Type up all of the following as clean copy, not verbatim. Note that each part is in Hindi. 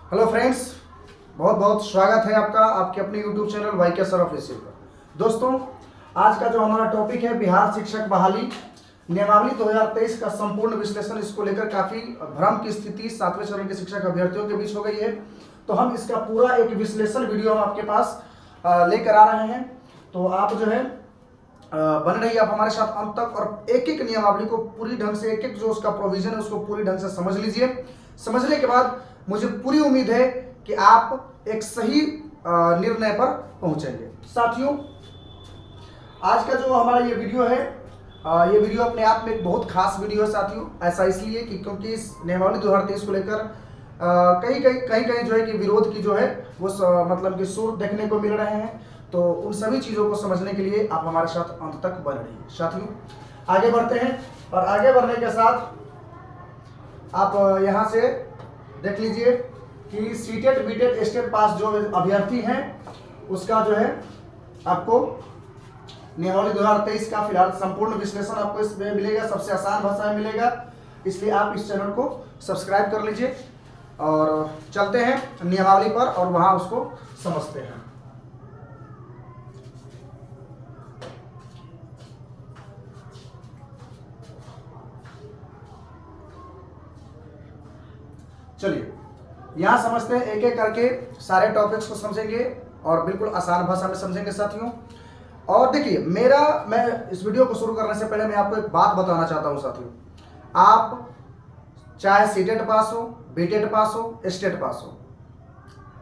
हेलो फ्रेंड्स, बहुत बहुत स्वागत है आपका आपके अपने यूट्यूब चैनल वाई के सर ऑफिशियल पर। दोस्तों, आज का जो हमारा टॉपिक है बिहार शिक्षक बहाली नियमावली 2023 का संपूर्ण विश्लेषण। इसको लेकर काफ़ी भ्रम की स्थिति 7वें चरण के शिक्षक अभ्यर्थियों के बीच हो गई है, तो हम इसका पूरा एक विश्लेषण वीडियो हम आपके पास लेकर आ रहे हैं। तो आप जो है बन रही आप हमारे साथ अंत तक और एक एक नियमावली को पूरी ढंग से, एक एक जो उसका प्रोविजन है उसको पूरी ढंग से समझ लीजिए। समझने के बाद मुझे पूरी उम्मीद है कि आप एक सही निर्णय पर पहुंचेंगे। साथियों, आज का जो हमारा ये वीडियो है, ये वीडियो अपने आप में एक बहुत खास वीडियो है साथियों। ऐसा इसलिए कि क्योंकि इस नियमावली 2023 को लेकर कहीं कहीं जो है कि विरोध की जो है वो मतलब कि सुर देखने को मिल रहे हैं। तो उन सभी चीज़ों को समझने के लिए आप हमारे साथ अंत तक बने रहिए। साथियों, आगे बढ़ते हैं और आगे बढ़ने के साथ आप यहाँ से देख लीजिए कि सीटेट बीटेट स्टेट पास जो अभ्यर्थी हैं उसका जो है आपको नियमावली 2023 का फिलहाल संपूर्ण विश्लेषण आपको इसमें मिलेगा, सबसे आसान भाषा में मिलेगा। इसलिए आप इस चैनल को सब्सक्राइब कर लीजिए और चलते हैं नियमावली पर और वहां उसको समझते हैं। चलिए यहाँ समझते हैं, एक एक करके सारे टॉपिक्स को समझेंगे और बिल्कुल आसान भाषा में समझेंगे साथियों। और देखिए, मैं इस वीडियो को शुरू करने से पहले मैं आपको एक बात बताना चाहता हूँ साथियों। आप चाहे सीटेट पास हो, बीटेट पास हो, स्टेट पास हो,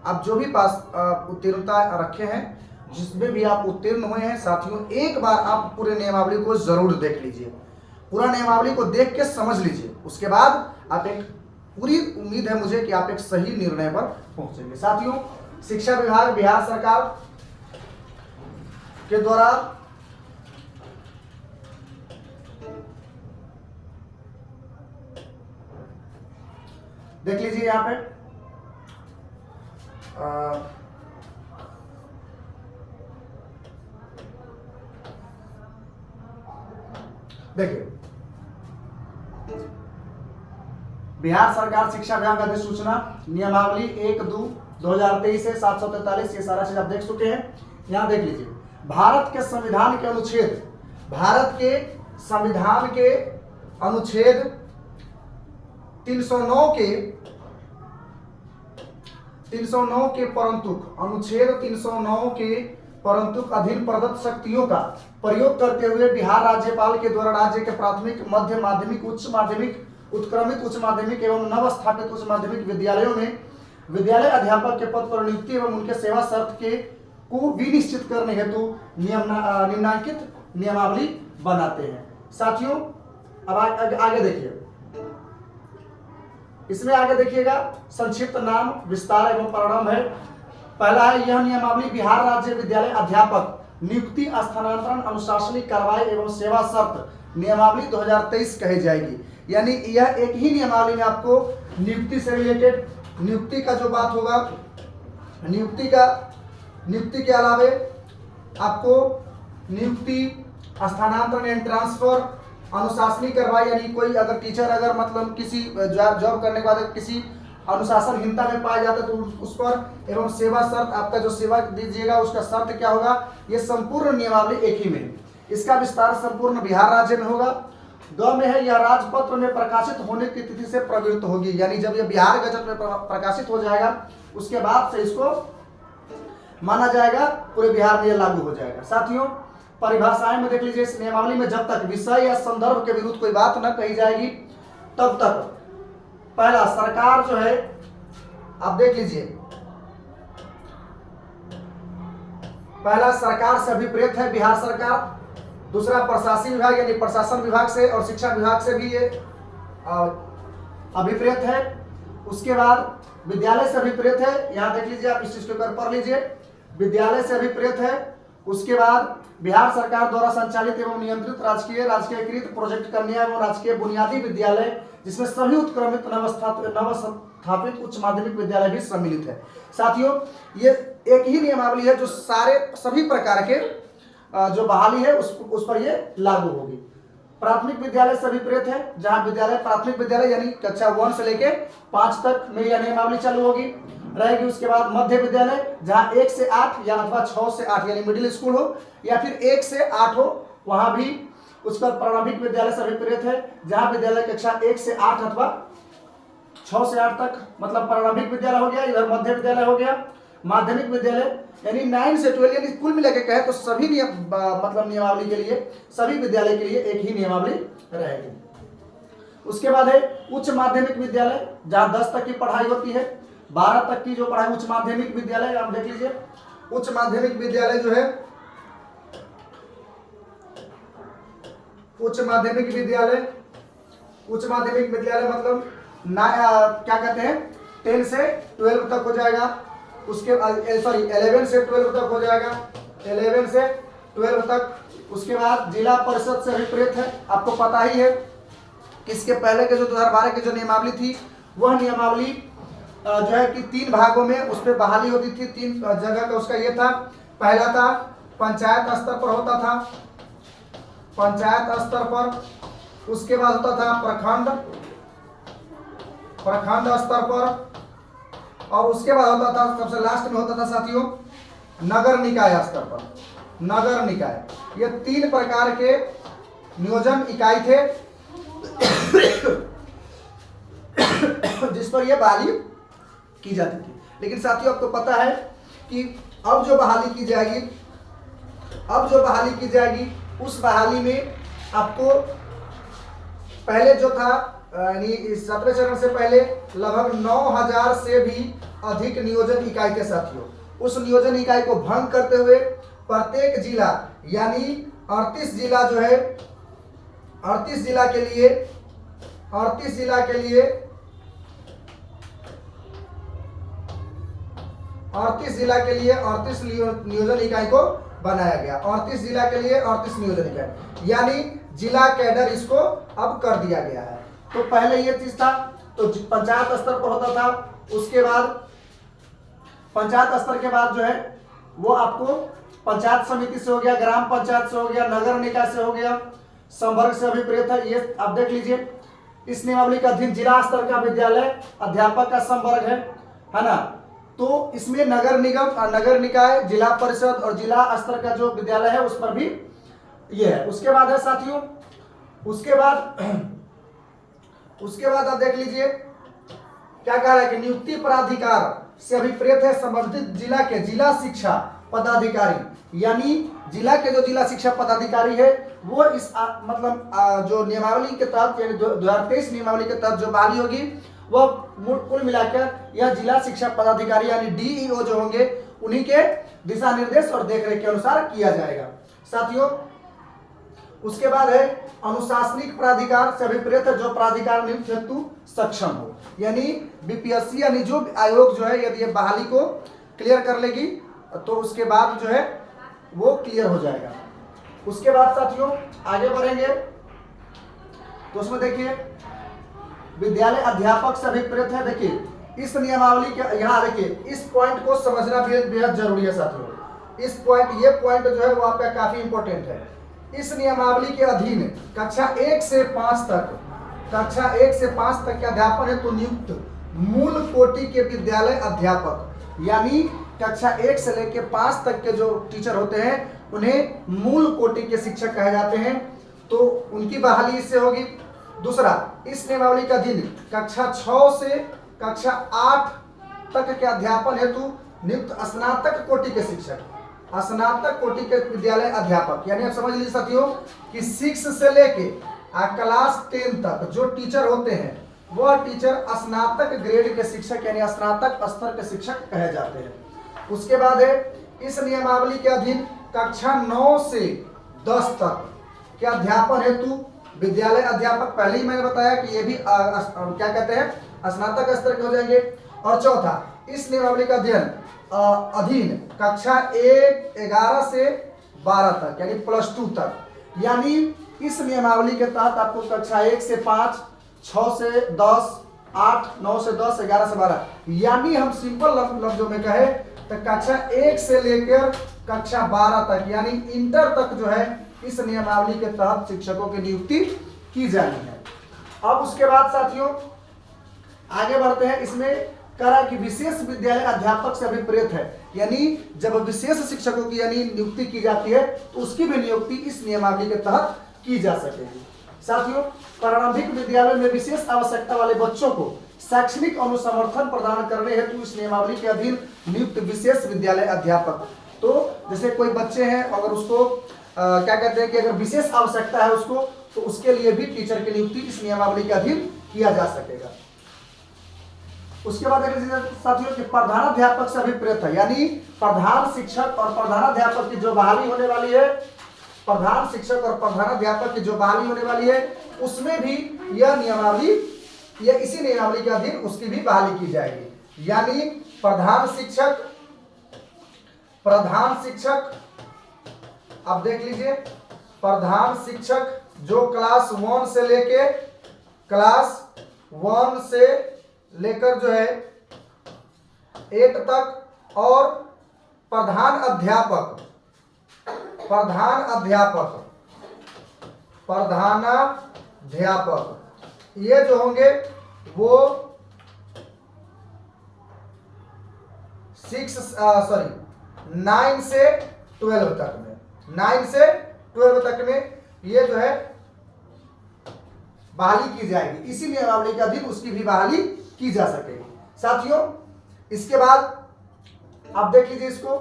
आप जो भी पास उत्तीर्णता रखे हैं, जिसमें भी आप उत्तीर्ण हुए हैं साथियों, एक बार आप पूरे नियमावली को जरूर देख लीजिए। पूरा नियमावली को देख के समझ लीजिए, उसके बाद आप एक पूरी उम्मीद है मुझे कि आप एक सही निर्णय पर पहुंचेंगे। साथियों, शिक्षा विभाग बिहार सरकार के द्वारा देख लीजिए यहाँ पे देखिए, बिहार सरकार शिक्षा विभाग अधिसूचना नियमावली 1-2-2023 से 743, ये सारा चीज आप देख चुके हैं। यहाँ देख लीजिए, भारत के संविधान के अनुच्छेद 309 के परंतु अधीन प्रदत्त शक्तियों का प्रयोग करते हुए बिहार राज्यपाल के द्वारा राज्य के प्राथमिक, मध्य माध्यमिक, उच्च माध्यमिक, उत्क्रमित उच्च माध्यमिक एवं नव स्थापित उच्च माध्यमिक विद्यालयों में विद्यालय अध्यापक के पद पर नियुक्ति एवं उनके सेवा शर्त के को विनिश्चित करने हेतु निम्नांकित नियमावली बनाते हैं। साथियों, अब आगे देखिए, इसमें आगे देखिएगा संक्षिप्त नाम, विस्तार एवं परिणाम है। पहला है, यह नियमावली बिहार राज्य विद्यालय अध्यापक नियुक्ति, स्थानांतरण, अनुशासनिक कार्रवाई एवं सेवा शर्त नियमावली 2023 कही जाएगी। यानी यह एक ही नियमावली में आपको नियुक्ति से रिलेटेड, नियुक्ति का जो बात होगा, नियुक्ति के अलावे आपको नियुक्ति, स्थानांतरण एंड ट्रांसफर, अनुशासनिक कार्रवाई, यानी कोई अगर टीचर अगर मतलब किसी जॉब करने के बाद किसी अनुशासनहीनता में पाया जाता है तो उस पर, एवं सेवा शर्त, आपका जो सेवा दीजिएगा उसका शर्त क्या होगा, ये संपूर्ण नियमावली एक ही में। इसका विस्तार संपूर्ण बिहार राज्य में होगा। ग में है, यह राजपत्र में प्रकाशित होने की तिथि से प्रवृत्त होगी, यानी जब यह बिहार गजट में प्रकाशित हो जाएगा उसके बाद से इसको माना जाएगा, पूरे बिहार में यह लागू हो जाएगा। साथियों, परिभाषाएं में देख लीजिए, इस नियमावली में जब तक विषय या संदर्भ के विरुद्ध कोई बात न कही जाएगी तब तक पहला सरकार जो है, आप देख लीजिए, पहला सरकार से अभिप्रेत है बिहार सरकार, दूसरा प्रशासनिक विभाग यानी प्रशासन विभाग से और शिक्षा विभाग से भी ये अभिप्रेत है। उसके बाद विद्यालय से अभिप्रेत है, यहाँ देख लीजिए, आप इस चीज को पढ़ लीजिए, विद्यालय से अभिप्रेत है। उसके बाद बिहार सरकार द्वारा संचालित एवं नियंत्रित राजकीयकृत प्रोजेक्ट कन्या एवं राजकीय बुनियादी विद्यालय, जिसमें सभी उत्क्रमित नवस्थापित उच्च माध्यमिक विद्यालय भी सम्मिलित है। साथियों, ये एक ही नियमावली है जो सभी प्रकार के जो बहाली है उस पर ये लागू होगी। प्राथमिक विद्यालय से अभिप्रेत है, जहां विद्यालय प्राथमिक विद्यालय यानी कक्षा 1 से लेके 5 तक में यह नियमावली चालू होगी। रहेगी। उसके बाद मध्य विद्यालय जहाँ 1 से 8 या अथवा 6 से 8 यानी मिडिल स्कूल हो, या फिर 1 से 8 हो, वहाँ भी। उसका प्रारंभिक विद्यालय से अभिप्रेत है जहाँ विद्यालय कक्षा 1 से 8 अथवा 6 से 8 तक मतलब प्रारंभिक विद्यालय हो गया, इधर मध्य विद्यालय हो गया। माध्यमिक विद्यालय यानी 9 से 12 यानी कुल मिला के कहे तो सभी मतलब नियमावली के लिए, सभी विद्यालय के लिए एक ही नियमावली रहेगी। उसके बाद है उच्च माध्यमिक विद्यालय जहाँ 10 तक की पढ़ाई होती है, 12 तक की जो पढ़ाई उच्च माध्यमिक विद्यालय। आप देख लीजिए उच्च माध्यमिक विद्यालय जो है, उच्च माध्यमिक विद्यालय मतलब क्या कहते हैं 10 से 12 तक हो जाएगा। उसके बाद 11 से 12 तक हो जाएगा, 11 से 12 तक। उसके बाद जिला परिषद से अभिप्रेत है, आपको पता ही है कि इसके पहले के जो 2012 की जो नियमावली थी, वह नियमावली जो है कि 3 भागों में उस पर बहाली होती थी। 3 जगह का उसका ये था। पहला था पंचायत स्तर पर होता था, पंचायत स्तर पर। उसके बाद होता था प्रखंड स्तर पर, और उसके बाद होता था सबसे लास्ट में होता था साथियों नगर निकाय स्तर पर, नगर निकाय। ये 3 प्रकार के नियोजन इकाई थे जिस पर यह बहाली की जाती थी। लेकिन साथियों आपको पता है कि अब जो बहाली की जाएगी उस बहाली में आपको पहले जो था यानी इस 17वें चरण से पहले लगभग 9000 से भी अधिक नियोजन इकाई के साथियों। उस नियोजन इकाई को भंग करते हुए प्रत्येक जिला यानी 38 जिला जो है 38 जिला के लिए 38 नियोजन इकाई को बनाया गया। 38 जिला के लिए 38 नियोजन इकाई यानी जिला कैडर इसको अब कर दिया गया है। तो पहले ये चीज था तो पंचायत स्तर पर होता था। उसके बाद पंचायत स्तर के बाद जो है वो आपको पंचायत समिति से हो गया, ग्राम पंचायत से हो गया, नगर निकाय से हो गया, संवर्ग से अभिप्रेत है। ये आप देख लीजिए इस नियमावली का अधीन जिला स्तर का विद्यालय अध्यापक का संवर्ग है ना। तो इसमें नगर निगम, नगर निकाय, जिला परिषद और जिला स्तर का जो विद्यालय है उस पर भी ये है। उसके बाद है साथियों उसके बाद आप देख लीजिए क्या कह रहा है कि नियुक्ति प्राधिकार से अभिप्रेत है संबंधित जिला के जिला शिक्षा पदाधिकारी, यानी जिला के जो जिला शिक्षा पदाधिकारी है वो इस मतलब जो नियमावली के तहत यानी 2023 नियमावली के तहत जो बहाली होगी वह कुल मिलाकर यह जिला शिक्षा पदाधिकारी यानी डीईओ जो होंगे उन्हीं के दिशा निर्देश और देखरेख के अनुसार किया जाएगा साथियों। उसके बाद है अनुशासनिक प्राधिकार से अभिप्रेत है जो प्राधिकार नियुक्त हेतु सक्षम हो, यानी बीपीएससी यानी जो आयोग जो है यदि ये बहाली को क्लियर कर लेगी तो उसके बाद जो है वो क्लियर हो जाएगा। उसके बाद साथियों आगे बढ़ेंगे तो उसमें देखिए विद्यालय अध्यापक से अभिप्रेत है। देखिए इस नियमावली के यहाँ देखिए इस पॉइंट को समझना बेहद जरूरी है साथियों। इस पॉइंट ये पॉइंट जो है वो आपका काफी इंपॉर्टेंट है। इस नियमावली के अधीन कक्षा 1 से 5 तक के अध्यापन हेतु नियुक्त मूल कोटि के विद्यालय अध्यापक, यानी कक्षा 1 से लेकर 5 तक के जो टीचर होते हैं उन्हें मूल कोटि के शिक्षक कहे जाते हैं, तो उनकी बहाली इससे होगी। दूसरा, इस नियमावली का अधीन कक्षा 6 से कक्षा 8 तक के अध्यापन हेतु नियुक्त स्नातक कोटि के शिक्षक, स्नातक कोटि के विद्यालय अध्यापक, यानी आप समझ लीजिए साथियों कि 6 से लेके क्लास 10 तक जो टीचर होते हैं वह टीचर स्नातक ग्रेड के शिक्षक यानी स्नातक स्तर के शिक्षक कहे जाते हैं। उसके बाद है इस नियमावली के अधीन कक्षा 9 से 10 तक के अध्यापन हेतु विद्यालय अध्यापक, पहले ही मैंने बताया कि ये भी क्या कहते हैं स्नातक स्तर के हो जाएंगे। और चौथा, इस नियमावली का अधीन कक्षा 11 से 12 तक यानी +2 तक, यानी इस नियमावली के तहत आपको कक्षा 1 से 5, 6 से 10, 8, 9 से 10, 11 से 12, यानी हम सिंपल लफ्जों में कहे तो कक्षा 1 से लेकर कक्षा 12 तक यानी इंटर तक जो है इस नियमावली के तहत शिक्षकों की नियुक्ति की जानी है। अब उसके बाद साथियों आगे बढ़ते हैं। इसमें कह रहा है कि विशेष विद्यालय अध्यापक से अभिप्रेत है, यानी जब विशेष शिक्षकों की यानी नियुक्ति की जाती है तो उसकी भी नियुक्ति इस नियमावली के तहत की जा सकेगी। साथियों, प्रारंभिक विद्यालय में विशेष आवश्यकता वाले बच्चों को शैक्षणिक अनुसमर्थन प्रदान करने हेतु इस नियमावली के अधीन नियुक्त विशेष विद्यालय अध्यापक, तो जैसे कोई बच्चे हैं अगर उसको क्या कहते हैं कि अगर विशेष आवश्यकता है उसको, तो उसके लिए भी टीचर की नियुक्ति इस नियमावली के अधीन किया जा सकेगा। उसके बाद साथियों कि प्रधानाध्यापक से अभिप्रेत है, यानी प्रधान शिक्षक और प्रधानाध्यापक की जो बहाली होने वाली है, प्रधान शिक्षक और प्रधानाध्यापक की जो बहाली होने वाली है उसमें भी यह नियमावली, यह इसी नियमावली के अधीन उसकी भी बहाली की जाएगी। यानी प्रधान शिक्षक अब देख लीजिए, प्रधान शिक्षक जो क्लास 1 से लेके जो है 8 तक, और प्रधानाध्यापक ये जो होंगे वो 9 से 12 तक में, 9 से 12 तक में ये जो है बहाली की जाएगी। इसी नियमावली के अधीन उसकी भी बहाली की जा सकेगी। साथियों, इसके बाद आप देख लीजिए इसको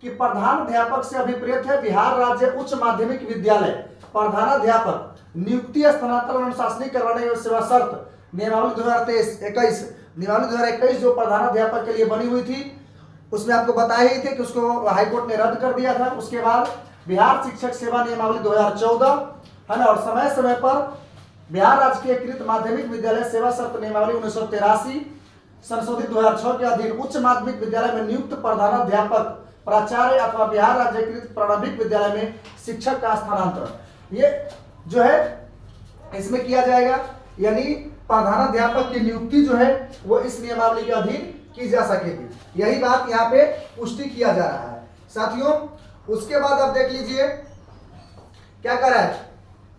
कि प्रधानाध्यापक से अभिप्रेत है बिहार राज्य उच्च माध्यमिक विद्यालय प्रधानाध्यापक नियुक्ति स्थानांतरण अनुशासनिक करवाने एवं सेवा शर्त नियमावली 2023-21 नियमावली 2021 जो प्रधानाध्यापक के लिए बनी हुई थी, उसमें आपको बताया ही थे कि उसको हाईकोर्ट ने रद्द कर दिया था। उसके बाद बिहार शिक्षक सेवा नियमावली 2014 है ना, और समय समय पर बिहार राज्य के एकीकृत माध्यमिक विद्यालय सेवा शर्त नियमावली 1983 संशोधित 2006 के अधीन उच्च माध्यमिक विद्यालय में नियुक्त प्रधानाध्यापक प्राचार्य अथवा बिहार राज्य एकीकृत प्रारंभिक विद्यालय में शिक्षक का स्थानांतरण ये जो है इसमें किया जाएगा। यानी प्रधानाध्यापक की नियुक्ति जो है वो इस नियमावली के अधीन की जा सकेगी। यही बात यहाँ पे पुष्टि किया जा रहा है। साथियों, उसके बाद आप देख लीजिए क्या कर रहा है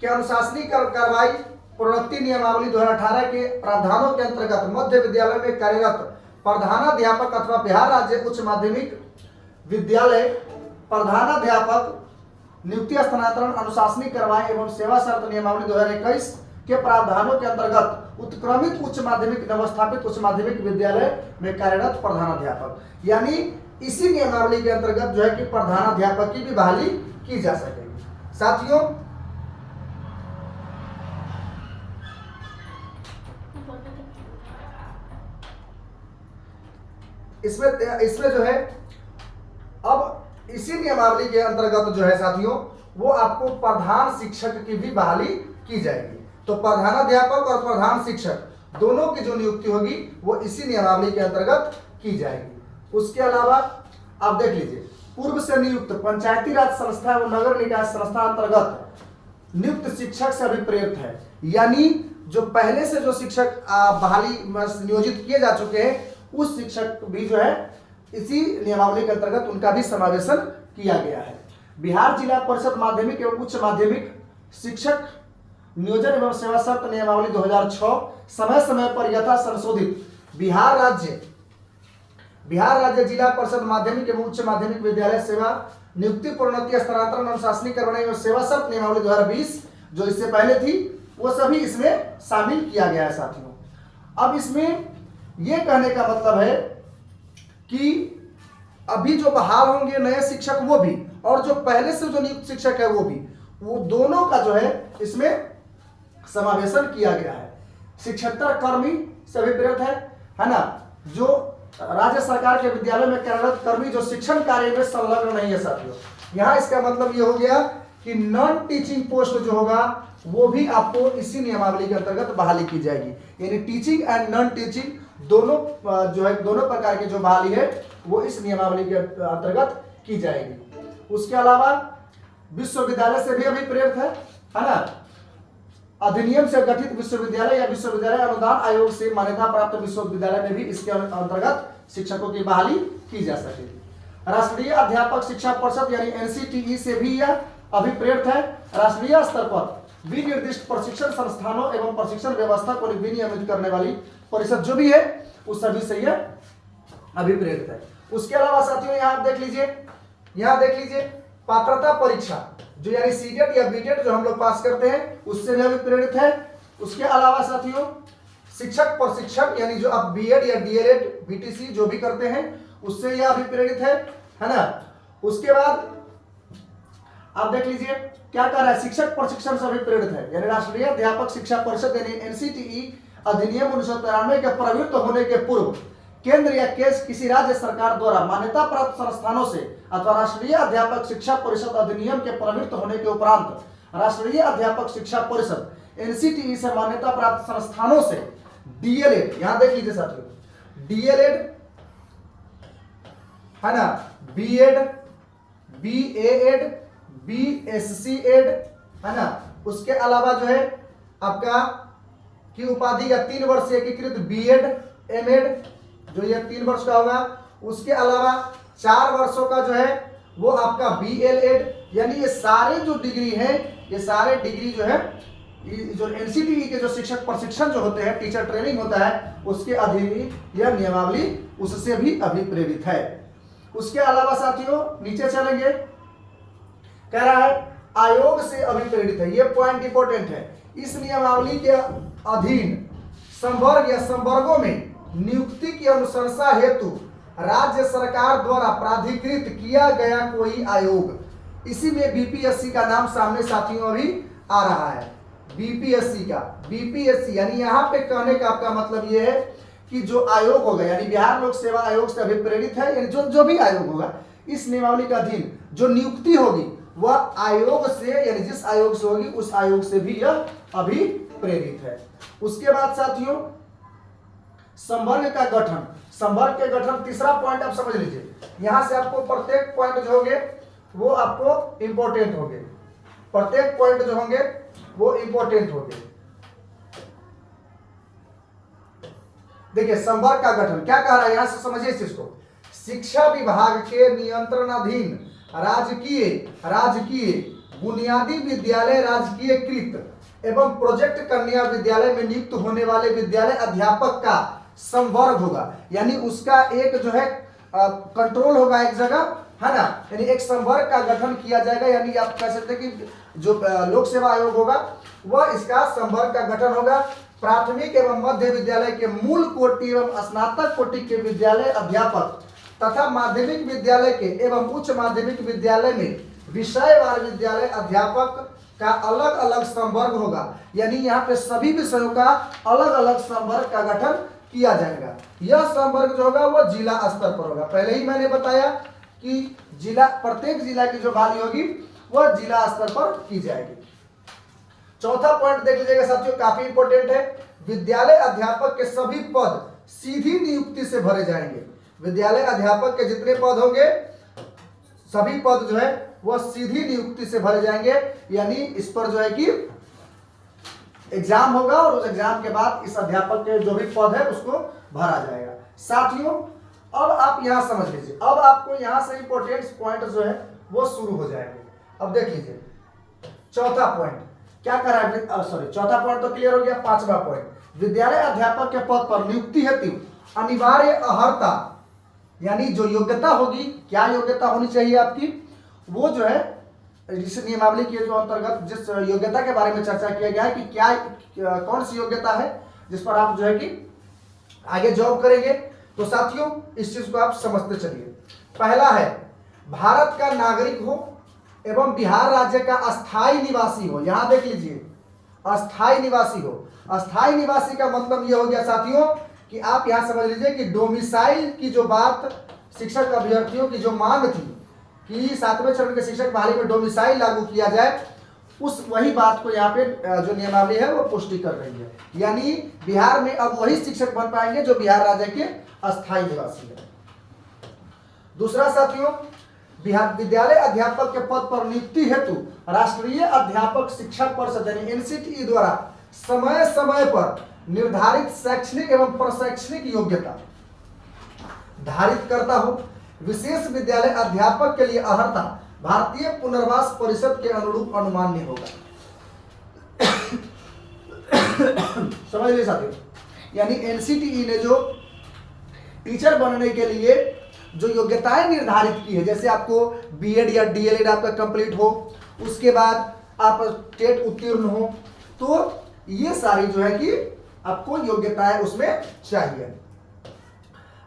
कि अनुशासनिक कार्रवाई प्रोन्नति नियमावली 2018 के प्रावधानों के अंतर्गत मध्य विद्यालय में कार्यरत प्रधानाध्यापक अथवा बिहार राज्य उच्च माध्यमिक विद्यालय प्रधानाध्यापक नियुक्ति स्थानांतरण अनुशासनिक कार्रवाई एवं सेवा शर्त नियमावली 2021 के प्रावधानों के अंतर्गत उत्क्रमित उच्च माध्यमिक नवस्थापित उच्च माध्यमिक विद्यालय में कार्यरत प्रधानाध्यापक, यानी इसी नियमावली के अंतर्गत जो है कि प्रधानाध्यापक की भी बहाली की जा सकेगी। साथियों, इसमें जो है अब इसी नियमावली के अंतर्गत जो है साथियों वो आपको प्रधान शिक्षक की भी बहाली की जाएगी। तो प्रधानाध्यापक और प्रधान शिक्षक दोनों की जो नियुक्ति होगी वो इसी नियमावली के अंतर्गत की जाएगी। उसके अलावा आप देख लीजिए पूर्व से नियुक्त पंचायती राज संस्था एवं नगर निकाय संस्था अंतर्गत नियुक्त शिक्षक से अभिप्रेत है, यानी जो पहले से जो शिक्षक बहाली नियोजित किए जा चुके हैं उस शिक्षक भी जो है इसी नियमावली के अंतर्गत उनका भी समावेशन किया गया है। बिहार जिला परिषद माध्यमिक एवं उच्च माध्यमिक शिक्षक नियोजन एवं सेवा शर्त नियमावली 2006 समय समय पर यथा संशोधित बिहार राज्य जिला परिषद माध्यमिक एवं उच्च माध्यमिक विद्यालय सेवा नियुक्ति प्रोन्नति स्थानांतरण अनुशासनिक करवाने एवं सेवा शर्त नियमावली 2020 जो इससे पहले थी वो सभी इसमें शामिल किया गया है। साथियों, अब इसमें यह कहने का मतलब है कि अभी जो बहाल होंगे नए शिक्षक वो भी और जो पहले से जो नियुक्त शिक्षक है वो भी, वो दोनों का जो है इसमें समावेशन किया गया है। शिक्षेतर कर्मी से अभिप्रेत है ना, जो राज्य सरकार के विद्यालय में कार्यरत कर्मी जो शिक्षण कार्य में संलग्न नहीं है। साथियों, यहाँ इसका मतलब ये हो गया कि नॉन टीचिंग पोस्ट जो होगा वो भी आपको इसी नियमावली के अंतर्गत बहाली की जाएगी। यानी टीचिंग एंड नॉन टीचिंग दोनों जो है दोनों प्रकार की जो बहाली है वो इस नियमावली के अंतर्गत की जाएगी। उसके अलावा विश्वविद्यालय से भी अभिप्रेत है ना, अधिनियम से गठित विश्वविद्यालय या विश्वविद्यालय अनुदान आयोग से मान्यता प्राप्त विश्वविद्यालय में भी इसके अंतर्गत शिक्षकों की बहाली की जा सकेगी। राष्ट्रीय अध्यापक शिक्षा परिषद यानी एनसीटीई से भी यह अभिप्रेत है। राष्ट्रीय स्तर पर विनिर्दिष्ट प्रशिक्षण संस्थानों एवं प्रशिक्षण व्यवस्था को विनियमित करने वाली परिषद जो भी है उस सभी से यह अभिप्रेरित है। उसके अलावा साथियों यहाँ आप देख लीजिए, यहाँ देख लीजिए पात्रता परीक्षा जो यानी सीटेट या बीटेट जो हम लोग पास करते हैं उससे भी अभिप्रेरित है। उसके अलावा साथियों शिक्षक प्रशिक्षण यानी जो आप बीएड या डीएलएड बीटीसी जो भी करते हैं उससे यह अभिप्रेरित है ना। उसके बाद आप देख लीजिए क्या कर रहा है, शिक्षक प्रशिक्षण से अभिप्रेरित है यानी राष्ट्रीय अध्यापक शिक्षा परिषद यानी एनसीटीई अधिनियम 1993 के प्रवृत्त होने के पूर्व केंद्र या किसी राज्य सरकार द्वारा मान्यता प्राप्त संस्थानों से अथवा राष्ट्रीय अध्यापक शिक्षा परिषद अधिनियम के प्रवृत्त होने के उपरांत राष्ट्रीय अध्यापक शिक्षा परिषद एनसीटीई से मान्यता प्राप्त संस्थानों से डीएलएड, यहां देख लीजिए साथियों डीएलएड है ना, बीएड, बीएड, बीएससी एड है ना। उसके अलावा जो है आपका की उपाधि या 3 वर्ष एकीकृत बीएड एमएड जो ये 3 वर्ष का होगा। उसके अलावा 4 वर्षों का जो है वो आपका बीएलएड यानी ये सारे जो डिग्री हैं ये सारे डिग्री जो है जो एनसीटीई के जो शिक्षक प्रशिक्षण जो होते हैं टीचर ट्रेनिंग होता है उसके अधीन यह नियमावली उससे भी अभिप्रेरित है। उसके अलावा साथियों नीचे चलेंगे, कह रहा है आयोग से अभिप्रेरित है, ये पॉइंट इंपॉर्टेंट है। इस नियमावली के अधीन संवर्ग या संवर्गों में नियुक्ति की अनुशंसा हेतु राज्य सरकार द्वारा प्राधिकृत किया गया कोई आयोग, इसी में बीपीएससी का नाम सामने साथियों अभी आ रहा है। बीपीएससी का, बीपीएससी यानी यहाँ पे कहने का आपका मतलब ये है कि जो आयोग होगा यानी बिहार लोक सेवा आयोग से अभिप्रेरित है, यानी जो भी आयोग होगा इस नियमावली का अधीन जो नियुक्ति होगी वह आयोग से यानी जिस आयोग से होगी उस आयोग से भी यह अभिप्रेरित है। उसके बाद साथियों संवर्ग का गठन, संवर्ग के गठन तीसरा पॉइंट आप समझ लीजिए। यहां से आपको प्रत्येक पॉइंट जो होंगे वो आपको इंपॉर्टेंट होंगे, प्रत्येक पॉइंट जो होंगे वो इंपॉर्टेंट होंगे। देखिए संवर्ग का गठन क्या कह रहा है, यहां से समझिए इस चीज को। शिक्षा विभाग के नियंत्रणाधीन राजकीय बुनियादी विद्यालय राजकीयकृत एवं प्रोजेक्ट कन्या विद्यालय में नियुक्त होने वाले विद्यालय अध्यापक का संवर्ग होगा, यानी उसका एक जो है कंट्रोल होगा एक जगह है ना, यानी एक संवर्ग का गठन किया जाएगा। यानी आप कह सकते हैं कि जो लोक सेवा आयोग होगा वह इसका संवर्ग का गठन होगा। प्राथमिक एवं मध्य विद्यालय के मूल कोटि एवं स्नातक कोटि के विद्यालय अध्यापक तथा माध्यमिक विद्यालय के एवं उच्च माध्यमिक विद्यालय में विषयवार विद्यालय अध्यापक का अलग अलग संवर्ग होगा, यानी यहाँ पे सभी विषयों का अलग अलग संवर्ग का गठन किया जाएगा। यह संवर्ग जो होगा वह जिला स्तर पर होगा। पहले ही मैंने बताया कि जिला, प्रत्येक जिला की जो बहाली होगी वह जिला स्तर पर की जाएगी। चौथा पॉइंट देख लीजिएगा साथियों, काफी इंपॉर्टेंट है। विद्यालय अध्यापक के सभी पद सीधी नियुक्ति से भरे जाएंगे। विद्यालय अध्यापक के जितने पद होंगे सभी पद जो है वह सीधी नियुक्ति से भरे जाएंगे, यानी इस पर जो है कि एग्जाम होगा और उस एग्जाम के बाद इस अध्यापक के जो भी पद है उसको भरा जाएगा। साथियों अब आप यहां समझ लीजिए, अब आपको यहां से इंपॉर्टेंट पॉइंट जो है वो शुरू हो जाएंगे। अब देख लीजिए चौथा पॉइंट क्या कर रहा है, सॉरी चौथा पॉइंट तो क्लियर हो गया। पांचवा पॉइंट, विद्यालय अध्यापक के पद पर नियुक्ति हेतु अनिवार्य अर्हता यानी जो योग्यता होगी, क्या योग्यता होनी चाहिए आपकी, वो जो है इस नियमावली के जो अंतर्गत जिस योग्यता के बारे में चर्चा किया गया है कि क्या कौन सी योग्यता है जिस पर आप जो है कि आगे जॉब करेंगे। तो साथियों इस चीज को आप समझते चलिए। पहला है भारत का नागरिक हो एवं बिहार राज्य का अस्थायी निवासी हो। यहां देख लीजिए अस्थायी निवासी हो। अस्थायी निवासी का मतलब यह हो गया साथियों कि आप यहां समझ लीजिए कि डोमिसाइल की जो बात शिक्षक अभ्यर्थियों की जो मांग थी कि 7वें चरण के शिक्षक बहाली में डोमिसाइल लागू किया जाए, उस वही बात को यहाँ पे जो नियमावली है वो पुष्टि कर रही है। यानी बिहार में अब वही शिक्षक बन पाएंगे जो बिहार राज्य के अस्थायी निवासी है। दूसरा साथियों, बिहार विद्यालय अध्यापक के पद पर नियुक्ति हेतु राष्ट्रीय अध्यापक शिक्षक परिषद यानी एनसीटीई द्वारा समय समय पर निर्धारित शैक्षणिक एवं प्रशैक्षणिक योग्यता धारित करता हो। विशेष विद्यालय अध्यापक के लिए अर्हता भारतीय पुनर्वास परिषद के अनुरूप अनुमान्य होगा। समझ लीजिए साथियों, यानी एनसीटीई ने जो टीचर बनने के लिए जो योग्यताएं निर्धारित की है, जैसे आपको बीएड या डीएलएड आपका कंप्लीट हो, उसके बाद आप टेट उत्तीर्ण हो, तो ये सारी जो है कि आपको योग्यताएं उसमें चाहिए।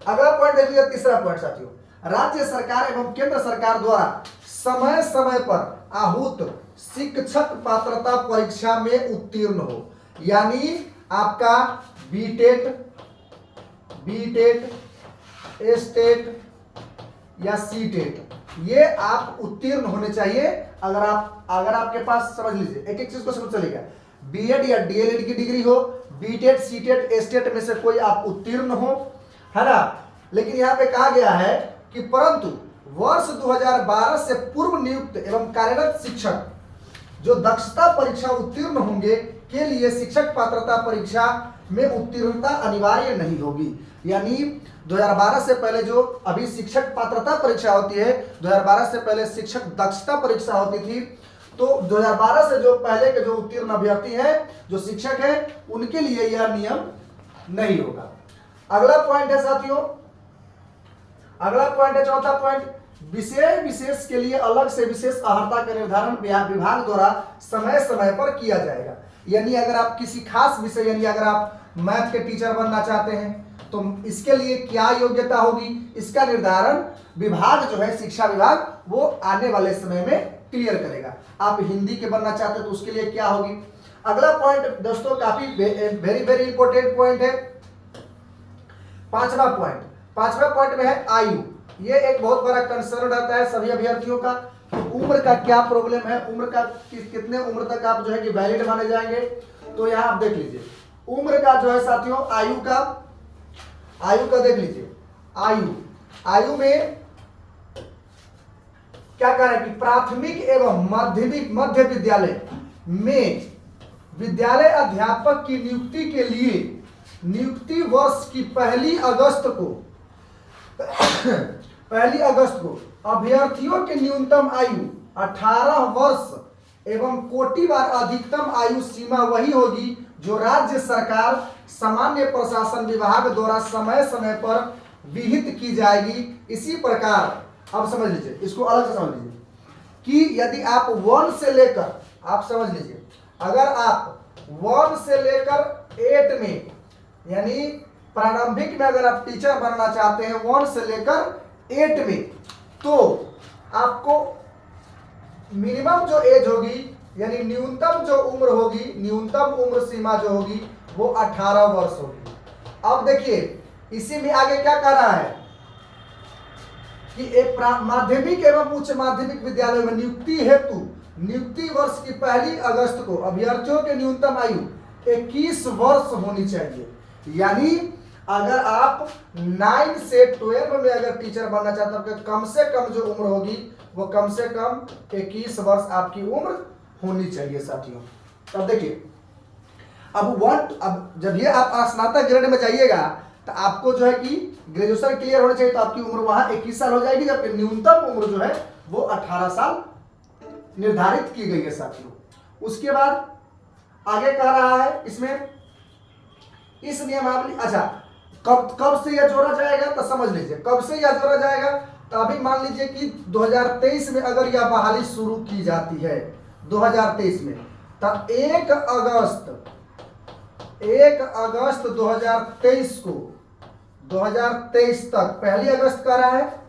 अगला पॉइंट देख लीजिए, तीसरा पॉइंट साथियों, राज्य सरकार एवं केंद्र सरकार द्वारा समय समय पर आहूत शिक्षक पात्रता परीक्षा में उत्तीर्ण हो। यानी आपका बीटेट, एस्टेट या सीटेट, ये आप उत्तीर्ण होने चाहिए। अगर आपके पास, समझ लीजिए एक एक चीज को समझ चलेगा, बीएड या डीएलएड की डिग्री हो, बीटेट, सीटेट, एस्टेट में से कोई आप उत्तीर्ण हो, है ना। लेकिन यहाँ पे कहा गया है कि परंतु वर्ष 2012 से पूर्व नियुक्त एवं कार्यरत शिक्षक जो दक्षता परीक्षा उत्तीर्ण होंगे के लिए शिक्षक पात्रता परीक्षा में उत्तीर्णता अनिवार्य नहीं होगी। यानी 2012 से पहले जो अभी शिक्षक पात्रता परीक्षा होती है, 2012 से पहले शिक्षक दक्षता परीक्षा होती थी, तो 2012 से जो पहले के जो उत्तीर्ण अभ्यर्थी हैं, जो शिक्षक हैं, उनके लिए यह नियम नहीं होगा। अगला पॉइंट है साथियों, अगला पॉइंट है चौथा पॉइंट, विशेष के लिए अलग से विशेष अर्हता का निर्धारण विभाग द्वारा समय समय पर किया जाएगा। यानी अगर आप किसी खास विषय, यानी अगर आप मैथ के टीचर बनना चाहते हैं तो इसके लिए क्या योग्यता होगी, इसका निर्धारण विभाग जो है, शिक्षा विभाग, वो आने वाले समय में क्लियर करेगा। आप हिंदी के बनना चाहते हैं तो उसके लिए क्या होगी। अगला पॉइंट दोस्तों काफी वेरी वेरी इंपॉर्टेंट पॉइंट है, पांचवा पॉइंट में है आयु। ये एक बहुत बड़ा कंसर्न रहता है सभी अभ्यर्थियों का, तो उम्र का क्या प्रॉब्लम है, उम्र का कितने उम्र तक आप जो है कि वैलिड माने जाएंगे। तो यहाँ आप देख लीजिए उम्र का जो है साथियों, आयु का देख लीजिए, आयु में क्या कह रहा है कि प्राथमिक एवं मध्य विद्यालय में विद्यालय अध्यापक की नियुक्ति के लिए नियुक्ति वर्ष की पहली अगस्त को अभ्यर्थियों की न्यूनतम आयु 18 वर्ष एवं कोटिवार अधिकतम आयु सीमा वही होगी जो राज्य सरकार सामान्य प्रशासन विभाग द्वारा समय समय पर विहित की जाएगी। इसी प्रकार, अब समझ लीजिए, इसको अलग से समझ लीजिए कि यदि आप 1 से लेकर, आप समझ लीजिए, अगर आप 1 से लेकर 8 में, यानी प्रारंभिक में अगर आप टीचर बनना चाहते हैं 1 से लेकर 8 में, तो आपको मिनिमम जो एज होगी, यानी न्यूनतम जो उम्र होगी, न्यूनतम उम्र सीमा जो होगी वो 18 वर्ष होगी। अब देखिए इसी में आगे क्या कह रहा है कि एक माध्यमिक एवं उच्च माध्यमिक विद्यालय में नियुक्ति हेतु नियुक्ति वर्ष की पहली अगस्त को अभ्यर्थियों की न्यूनतम आयु 21 वर्ष होनी चाहिए। यानी अगर आप 9 से 12 में अगर टीचर बनना चाहते हैं तो कम से कम जो उम्र होगी वो कम से कम 21 वर्ष आपकी उम्र होनी चाहिए साथियों। अब देखिए, अब जब ये आप स्नातक ग्रेड में जाइएगा तो आपको जो है कि ग्रेजुएशन क्लियर होना चाहिए, तो आपकी उम्र वहां 21 साल हो जाएगी, जबकि न्यूनतम उम्र जो है वो 18 साल निर्धारित की गई है साथियों। उसके बाद आगे कह रहा है इसमें इस नियमावली, अच्छा कब से यह जोड़ा जाएगा तो समझ लीजिए, कब से यह जोड़ा जाएगा। तो अभी मान लीजिए कि 2023 में अगर यह बहाली शुरू की जाती है 2023 में, तब 1 अगस्त 2023 को 2023 तक, 1 अगस्त का रहा है,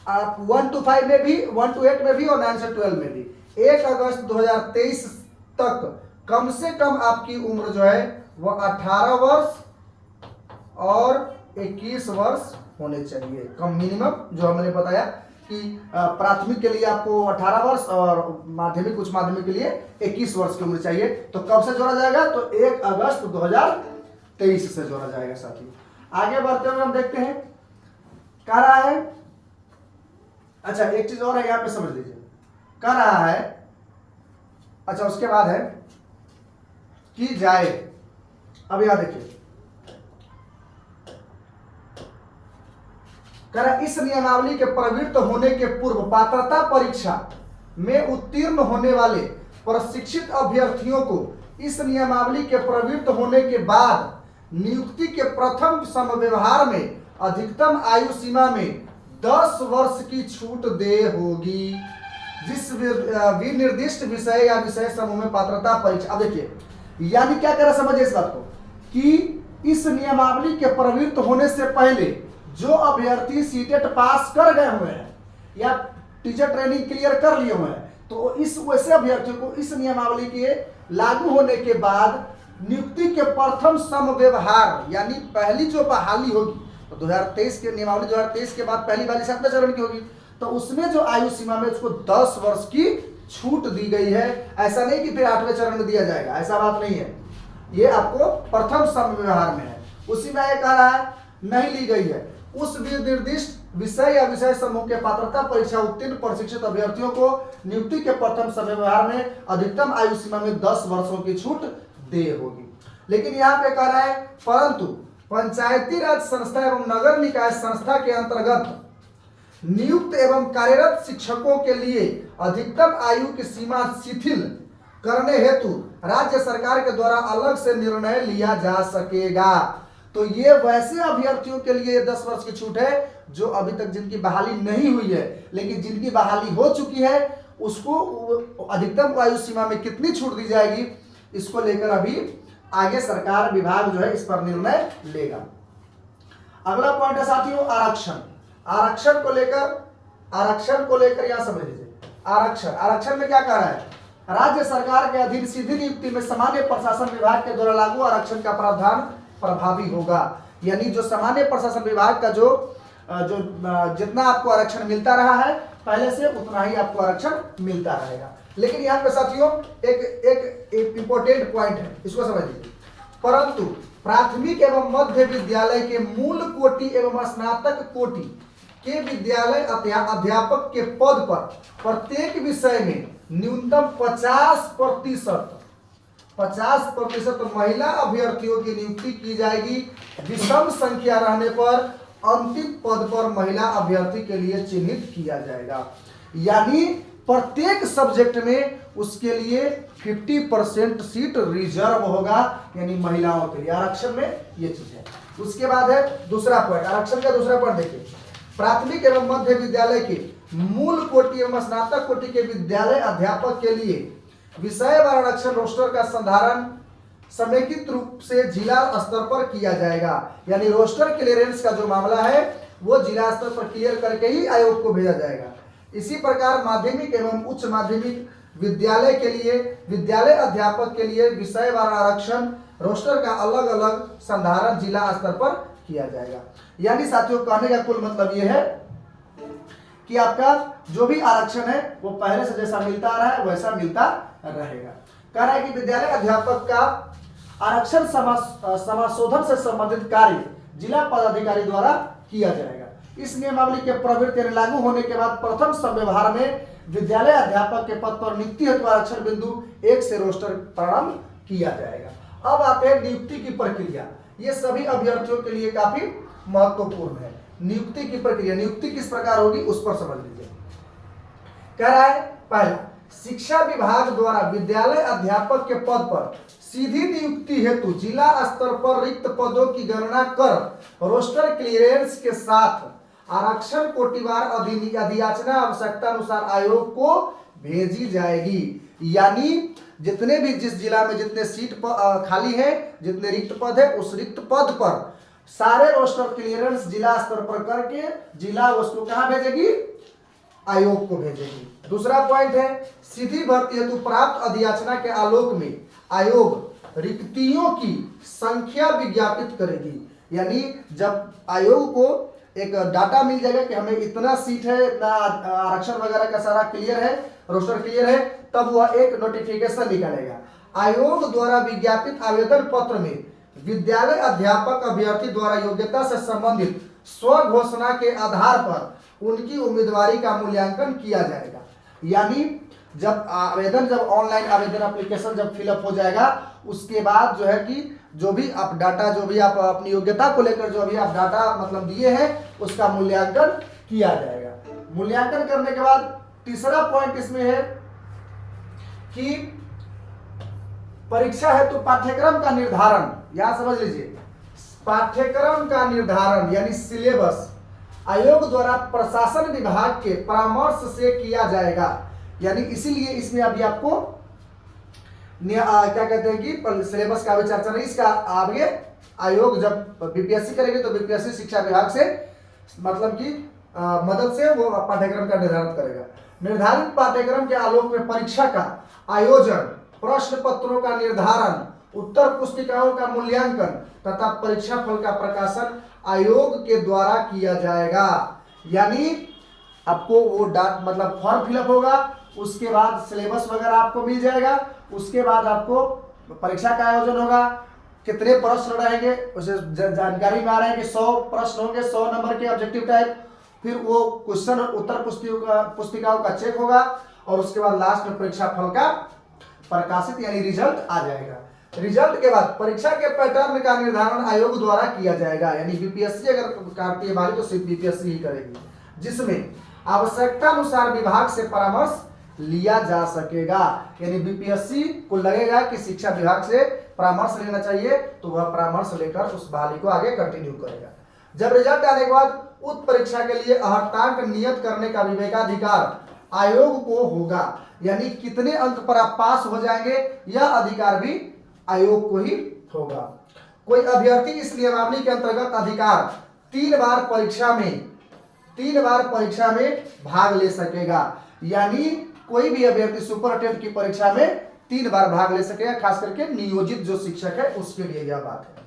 आप 1 to 5 में भी, 1 to 8 में भी और 9 से 12 में भी, 1 अगस्त 2023 तक कम से कम आपकी उम्र जो है वो 18 वर्ष और 21 वर्ष होने चाहिए। कम मिनिमम जो हमने बताया कि प्राथमिक के लिए आपको 18 वर्ष और माध्यमिक उच्च माध्यमिक के लिए 21 वर्ष की उम्र चाहिए। तो कब से जोड़ा जाएगा, तो 1 अगस्त 2023 से जोड़ा जाएगा साथियों। आगे बढ़ते हुए हम देखते हैं कह रहा है, अच्छा एक चीज और है यहाँ पे समझ लीजिए, कह रहा है, अच्छा उसके बाद है कि जाए, अब यहां देखिए कह रहा इस नियमावली के प्रवृत्त होने के पूर्व पात्रता परीक्षा में उत्तीर्ण होने वाले प्रशिक्षित अभ्यर्थियों को इस नियमावली के प्रवृत्त होने के बाद नियुक्ति के प्रथम समव्यवहार में अधिकतम आयु सीमा में 10 वर्ष की छूट दे होगी जिस विनिर्दिष्ट विषय या विषय समूह में पात्रता परीक्षा। अब देखिए यानी क्या करें, समझिए इस बात को कि इस नियमावली के प्रवृत्त होने से पहले जो अभ्यर्थी सीटेट पास कर गए हुए हैं या टीचर ट्रेनिंग क्लियर कर लिए हुए हैं, तो इस वैसे अभ्यर्थियों को इस नियमावली के लागू होने के बाद नियुक्ति के प्रथम समव्यवहार यानी पहली जो बहाली होगी, तो 2023 के नियमावली 2023 के बाद पहली बहाली 7वें चरण की होगी, तो उसमें जो आयु सीमा में उसको 10 वर्ष की छूट दी गई है। ऐसा नहीं कि फिर 8वें चरण में दिया जाएगा, ऐसा बात नहीं है, ये आपको प्रथम समव्यवहार में है। उसी में ये कह रहा है नहीं ली गई है उस निर्दिष्ट विषय या विषय समूह के पात्रता परीक्षा उत्तीर्ण प्रशिक्षित अभ्यर्थियों को नियुक्ति के प्रथम समव्यवहार में अधिकतम आयु सीमा में 10 वर्षों की छूट दे होगी। लेकिन यहाँ पे कह रहा है परंतु पंचायती राज संस्था एवं नगर निकाय संस्था के अंतर्गत नियुक्त एवं कार्यरत शिक्षकों के लिए अधिकतम आयु की सीमा शिथिल करने हेतु राज्य सरकार के द्वारा अलग से निर्णय लिया जा सकेगा। तो ये वैसे अभ्यर्थियों के लिए 10 वर्ष की छूट है जो अभी तक जिनकी बहाली नहीं हुई है, लेकिन जिनकी बहाली हो चुकी है उसको अधिकतम आयु सीमा में कितनी छूट दी जाएगी, इसको लेकर अभी आगे सरकार विभाग जो है इस पर निर्णय लेगा। अगला पॉइंट है साथियों आरक्षण। आरक्षण को लेकर यहां समझ लीजिए। आरक्षण में क्या कह रहा है, राज्य सरकार के अधीन सीधी नियुक्ति में सामान्य प्रशासन विभाग के द्वारा लागू आरक्षण का प्रावधान प्रभावी होगा। यानी जो सामान्य प्रशासन विभाग का जो जितना आपको आरक्षण मिलता रहा है पहले से उतना ही आपको आरक्षण मिलता रहेगा। लेकिन यहाँ पे साथियों एक इंपॉर्टेंट पॉइंट है, इसको समझ लीजिए। परंतु प्राथमिक एवं मध्य विद्यालय के मूल कोटि एवं स्नातक कोटि के विद्यालय अध्यापक के पद पर प्रत्येक विषय में न्यूनतम 50% महिला अभ्यर्थियों की नियुक्ति की जाएगी। विषम संख्या रहने पर अंतिम पद पर महिला अभ्यर्थी के लिए चिन्हित किया जाएगा। यानी प्रत्येक सब्जेक्ट में उसके लिए 50% सीट रिजर्व होगा, यानी महिलाओं के लिए आरक्षण में ये चीज है। उसके बाद है दूसरा पॉइंट, आरक्षण का दूसरा पॉइंट देखिए। प्राथमिक एवं मध्य विद्यालय के मूल कोटि एवं स्नातक कोटि के विद्यालय अध्यापक के लिए विषयवार आरक्षण रोस्टर का संधारण समेकित रूप से जिला स्तर पर किया जाएगा। यानी रोस्टर क्लियरेंस का जो मामला है वो जिला स्तर पर क्लियर करके ही आयोग को भेजा जाएगा। इसी प्रकार माध्यमिक एवं उच्च माध्यमिक विद्यालय के लिए विद्यालय अध्यापक के लिए विषयवार आरक्षण रोस्टर का अलग अलग संधारण जिला स्तर पर किया जाएगा। यानी साथियों कहने का कुल मतलब ये है कि आपका जो भी आरक्षण है वो पहले से जैसा मिलता आ रहा है वैसा मिलता रहेगा। कह रहा है कि विद्यालय अध्यापक का आरक्षण समाशोधन से संबंधित कार्य जिला पदाधिकारी द्वारा किया जाएगा। इस नियमावली के प्रवृत्त लागू होने के बाद प्रथम समव्यवहार में विद्यालय अध्यापक के पद पर नियुक्ति हेतु आरक्षण बिंदु 1 से रोस्टर प्रारंभ किया जाएगा। अब आते हैं नियुक्ति की प्रक्रिया। ये सभी अभ्यर्थियों के लिए काफी महत्वपूर्ण है। नियुक्ति की प्रक्रिया, नियुक्ति किस प्रकार होगी उस पर समझ लीजिए। कह रहा है पहला, शिक्षा विभाग द्वारा विद्यालय अध्यापक के पद पर सीधी नियुक्ति हेतु जिला स्तर पर रिक्त पदों की गणना कर रोस्टर क्लियरेंस के साथ आरक्षण कोटिवार अधियाचना आवश्यकता अनुसार आयोग को भेजी जाएगी। यानी जितने भी जिस जिला में जितने सीट खाली है, जितने रिक्त पद है, उस रिक्त पद पर सारे रोस्टर क्लियरेंस जिला स्तर पर करके जिला उसको कहां भेजेगी, आयोग को भेजेगी। दूसरा पॉइंट है सीधी भर्ती हेतु प्राप्त अधियाचना के आलोक में आयोग रिक्तियों की संख्या विज्ञापित करेगी। यानी जब आयोग को एक डाटा मिल जाएगा कि हमें इतना सीट है, इतना आरक्षण वगैरह का सारा क्लियर है, रोस्टर क्लियर है, तब वह एक नोटिफिकेशन निकालेगा। आयोग द्वारा विज्ञापित आवेदन पत्र में विद्यालय अध्यापक अभ्यर्थी द्वारा योग्यता से संबंधित स्व घोषणा के आधार पर उनकी उम्मीदवारी का मूल्यांकन किया जाएगा। यानी जब आवेदन, जब ऑनलाइन आवेदन एप्लीकेशन जब फिलअप हो जाएगा उसके बाद जो है कि जो भी आप डाटा, जो भी आप अपनी योग्यता को लेकर जो भी आप डाटा मतलब दिए हैं उसका मूल्यांकन किया जाएगा। मूल्यांकन करने के बाद तीसरा पॉइंट इसमें है कि परीक्षा हेतु पाठ्यक्रम का निर्धारण। यहां समझ लीजिए, पाठ्यक्रम का निर्धारण यानी सिलेबस आयोग द्वारा प्रशासन विभाग के परामर्श से किया जाएगा। यानी इसीलिए इसमें अभी आपको क्या कहते हैं कि सिलेबस का भी चर्चा नहीं, इसका आगे आयोग जब बीपीएससी करेगी तो बीपीएससी शिक्षा विभाग से मतलब की मदद से वो पाठ्यक्रम का निर्धारण करेगा। निर्धारित पाठ्यक्रम के आलोक में परीक्षा का आयोजन, प्रश्न पत्रों का निर्धारण, उत्तर पुस्तिकाओं का मूल्यांकन तथा परीक्षा फल का प्रकाशन आयोग के द्वारा किया जाएगा। यानी आपको वो मतलब फॉर्म फिलअप होगा, उसके बाद सिलेबस वगैरह आपको मिल जाएगा, उसके बाद आपको परीक्षा का आयोजन होगा, कितने प्रश्न रहेंगे उसे जानकारी में आ रहा है कि 100 प्रश्न होंगे, 100 नंबर के ऑब्जेक्टिव टाइप, फिर वो क्वेश्चन उत्तर पुस्तिकाओं का चेक होगा और उसके बाद लास्ट में परीक्षा फल का प्रकाशित यानी रिजल्ट आ जाएगा। रिजल्ट के बाद परीक्षा के पैटर्न का निर्धारण आयोग द्वारा किया जाएगा। यानी बीपीएससी अगर करती है बारी तो सिर्फ बीपीएससी ही करेगी, जिसमें आवश्यकता अनुसार विभाग से परामर्श लिया जा सकेगा। यानी बीपीएससी को लगेगा कि शिक्षा विभाग से परामर्श लेना चाहिए तो वह परामर्श लेकर उस बहाली को आगे कंटिन्यू करेगा। जब रिजल्ट आने के बाद उक्त परीक्षा के लिए अर्हतांक नियत करने का विवेकाधिकार आयोग को होगा। यानी कितने अंक पर आप पास हो जाएंगे यह अधिकार भी आयोग को ही होगा। कोई अभ्यर्थी इस नियमावली के अंतर्गत अधिकार 3 बार परीक्षा में भाग ले सकेगा। यानी कोई भी अभ्यर्थी सुपरिटेंडेंट की परीक्षा में 3 बार भाग ले सकेगा, खास करके नियोजित जो शिक्षक है उसके लिए यह बात है।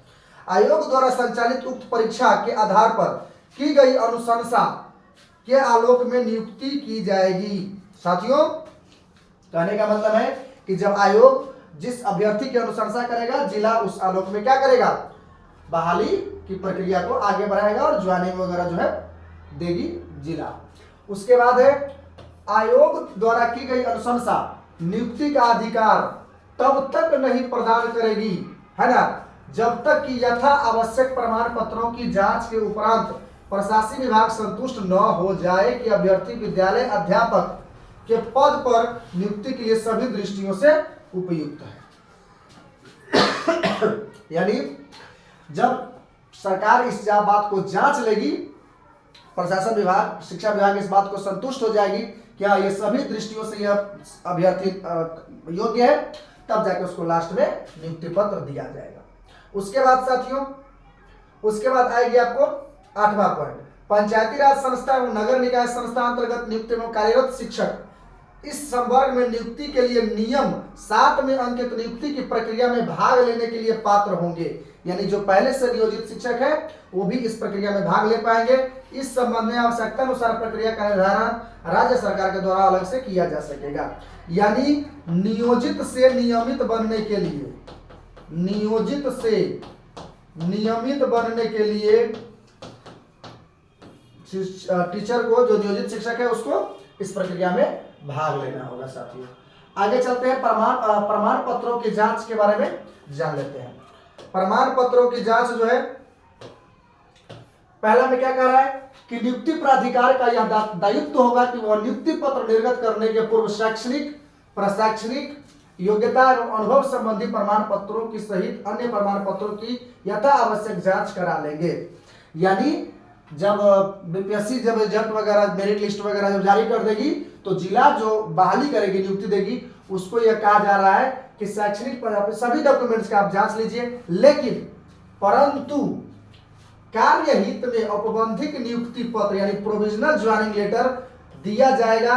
आयोग द्वारा संचालित उक्त परीक्षा के आधार पर की गई अनुशंसा के आलोक में नियुक्ति की जाएगी। साथियों, कहने का मतलब है कि जब आयोग जिस अभ्यर्थी की अनुशंसा करेगा, जिला उस आलोक में क्या करेगा, बहाली की प्रक्रिया को आगे बढ़ाएगा और ज्वाइनिंग वगैरह जो है देगी जिला। उसके बाद है आयोग द्वारा की गई अनुशंसा नियुक्ति का अधिकार तब तक नहीं प्रदान करेगी, है ना, जब तक कि यथा आवश्यक प्रमाण पत्रों की जांच के उपरांत प्रशासनिक विभाग संतुष्ट न हो जाए कि अभ्यर्थी विद्यालय अध्यापक के पद पर नियुक्ति के लिए सभी दृष्टियों से उपयुक्त है। यानी जब सरकार इस बात को जांच लेगी, प्रशासन विभाग, शिक्षा विभाग इस बात को संतुष्ट हो जाएगी क्या ये सभी दृष्टियों से यह अभ्यर्थी योग्य है, तब जाके उसको लास्ट में नियुक्ति पत्र दिया जाएगा। उसके बाद साथियों, उसके बाद आएगी आपको 8वां पॉइंट, पंचायती राज संस्था एवं नगर निकाय संस्था अंतर्गत नियुक्त एवं कार्यरत शिक्षक इस संवर्ग में नियुक्ति के लिए नियम 7 में अंकित नियुक्ति की प्रक्रिया में भाग लेने के लिए पात्र होंगे। यानी जो पहले से नियोजित शिक्षक है वो भी इस प्रक्रिया में भाग ले पाएंगे। इस संबंध में आवश्यकता अनुसार प्रक्रिया का निर्धारण राज्य सरकार के द्वारा अलग से किया जा सकेगा। यानी नियोजित से नियमित बनने के लिए, नियोजित से नियमित बनने के लिए टीचर को, जो नियोजित शिक्षक है उसको इस प्रक्रिया में भाग लेना होगा। साथियों, आगे चलते हैं, प्रमाण पत्रों की जांच के बारे में जान लेते हैं। प्रमाण पत्रों की जांच जो है, पहला में क्या कह रहा है कि नियुक्ति प्राधिकार का यह दायित्व होगा कि वह नियुक्ति पत्र निर्गत करने के पूर्व शैक्षणिक, प्रशैक्षणिक योग्यता एवं अनुभव संबंधी प्रमाण पत्रों की सहित अन्य प्रमाण पत्रों की यथा आवश्यक जांच करा लेंगे। यानी जब बीपीएससी जब रिजल्ट वगैरह, मेरिट लिस्ट वगैरह जब जारी कर देगी तो जिला जो बहाली करेगी, नियुक्ति देगी, उसको यह कहा जा रहा है कि शैक्षणिक सभी डॉक्यूमेंट्स का आप जांच लीजिए, लेकिन परंतु कार्य हित में औपबंधिक नियुक्ति पत्र यानी प्रोविजनल ज्वाइनिंग लेटर दिया जाएगा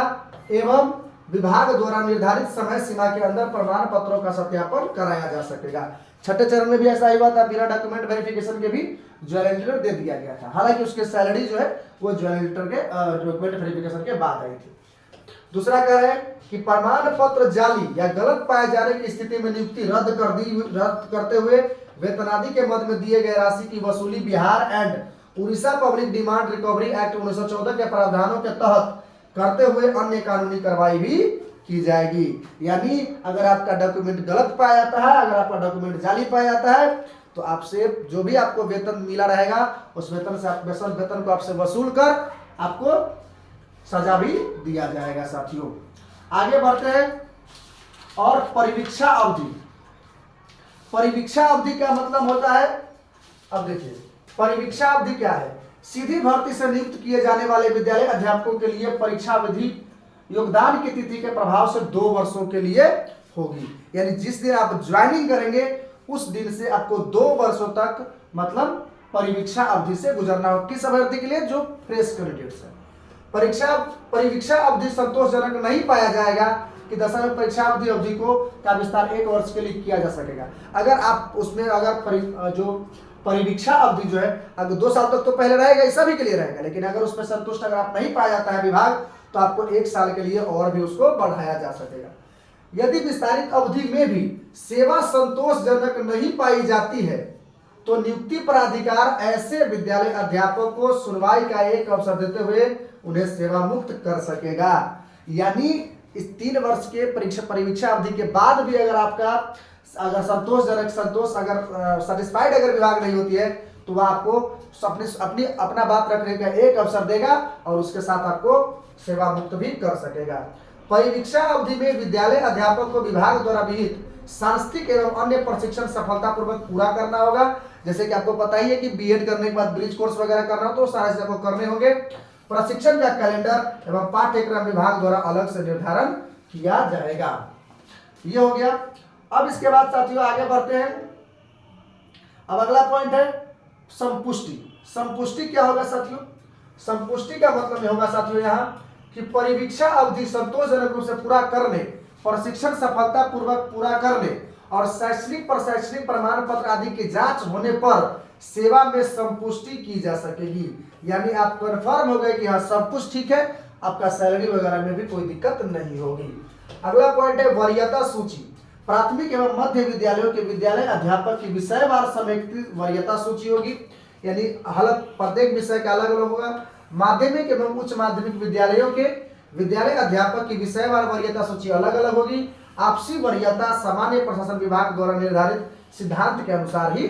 एवं विभाग द्वारा निर्धारित समय सीमा के अंदर प्रमाण पत्रों का सत्यापन कराया जा सकेगा। छठे चरण में भी ऐसा ही हुआ था, बिना डॉक्यूमेंट वेरिफिकेशन के भी ज्वाइनिंग लेटर दे दिया गया था। हालांकि उसके सैलरी जो है वो ज्वाइनिंग लेटर के डॉक्यूमेंट वेरिफिकेशन के बाद आई थी। दूसरा कह रहे हैं कि प्रमाण पत्र जाली या गलत पाए जाने की स्थिति में नियुक्ति रद्द करते हुए वेतनादि के मद में दिए गए राशि की वसूली Bihar and Orissa public demand recovery act 1914 के प्रावधानों के तहत करते हुए अन्य कानूनी कार्रवाई भी की जाएगी। यानी अगर आपका डॉक्यूमेंट गलत पाया जाता है, अगर आपका डॉक्यूमेंट जाली पाया जाता है, तो आपसे जो भी आपको वेतन मिला रहेगा उस वेतन से वेतन को आपसे वसूल कर आपको सजा भी दिया जाएगा। साथियों, आगे बढ़ते हैं। और परिवीक्षा अवधि, परिवीक्षा अवधि का मतलब होता है अब देखिए परिवीक्षा अवधि क्या है। सीधी भर्ती से नियुक्त किए जाने वाले विद्यालय अध्यापकों के लिए परीक्षा अवधि योगदान की तिथि के प्रभाव से 2 वर्षों के लिए होगी। यानी जिस दिन आप ज्वाइनिंग करेंगे उस दिन से आपको 2 वर्षों तक मतलब परिवीक्षा अवधि से गुजरना होगा। किस अभ्यर्थी के लिए? जो फ्रेश कैंडिडेट्स है। परिवीक्षा अवधि संतोषजनक नहीं पाया जाएगा कि दशम परीक्षा अवधि को का विस्तार 1 वर्ष के लिए किया जा सकेगा। अगर आप उसमें अगर जो परिवीक्षा अवधि जो है अगर 2 साल तक तो पहले रहेगा, ये सभी के लिए रहेगा, लेकिन अगर उसमें संतुष्ट अगर आप नहीं पाया जाता है विभाग, तो आपको 1 साल के लिए और भी उसको बढ़ाया जा सकेगा। यदि विस्तारित अवधि में भी सेवा संतोषजनक नहीं पाई जाती है तो नियुक्ति प्राधिकार ऐसे विद्यालय अध्यापक को सुनवाई का एक अवसर देते हुए उन्हें सेवा मुक्त कर सकेगा। यानी इस 3 वर्ष के परिवीक्षा अवधि के बाद भी अगर आपका अगर अगर सेटिस्फाइड अगर विभाग नहीं होती है तो वह आपको अपना बात रखने का एक अवसर देगा और उसके साथ आपको सेवा मुक्त भी कर सकेगा। परिवीक्षा अवधि में विद्यालय अध्यापक को विभाग द्वारा विहित सांस्कृतिक एवं अन्य प्रशिक्षण सफलतापूर्वक पूरा करना होगा। जैसे कि आपको पता ही है कि बीएड करने के बाद ब्रिज कोर्स वगैरह करना हो तो सारे से आपको करने होंगे। प्रशिक्षण का कैलेंडर एवं पाठ्यक्रम विभाग द्वारा अलग से निर्धारण किया जाएगा। ये हो गया। अब इसके बाद साथियों आगे बढ़ते हैं। अब अगला पॉइंट है संपुष्टि। संपुष्टि क्या होगा साथियों? संपुष्टि का मतलब ये होगा साथियों यहाँ कि परिवीक्षा अवधि संतोषजनक रूप से पूरा करने, प्रशिक्षण सफलतापूर्वक पूरा करने और शैक्षणिक प्रशैक्षणिक प्रमाण पत्र आदि की जांच होने पर सेवा में संपुष्टि की जा सकेगी। यानी आप कन्फर्म हो गए कि हाँ सब कुछ ठीक है, आपका सैलरी वगैरह में भी कोई दिक्कत नहीं होगी। अगला पॉइंट है वरीयता सूची। प्राथमिक एवं मध्य विद्यालयों के विद्यालय अध्यापक की विषयवार समेकित वरीयता सूची होगी। यानी अलग प्रत्येक विषय का अलग अलग होगा। माध्यमिक एवं उच्च माध्यमिक विद्यालयों के विद्यालय अध्यापक की विषयवार वरीयता सूची अलग अलग होगी। आपसी वरीयता सामान्य प्रशासन विभाग द्वारा निर्धारित सिद्धांत के अनुसार ही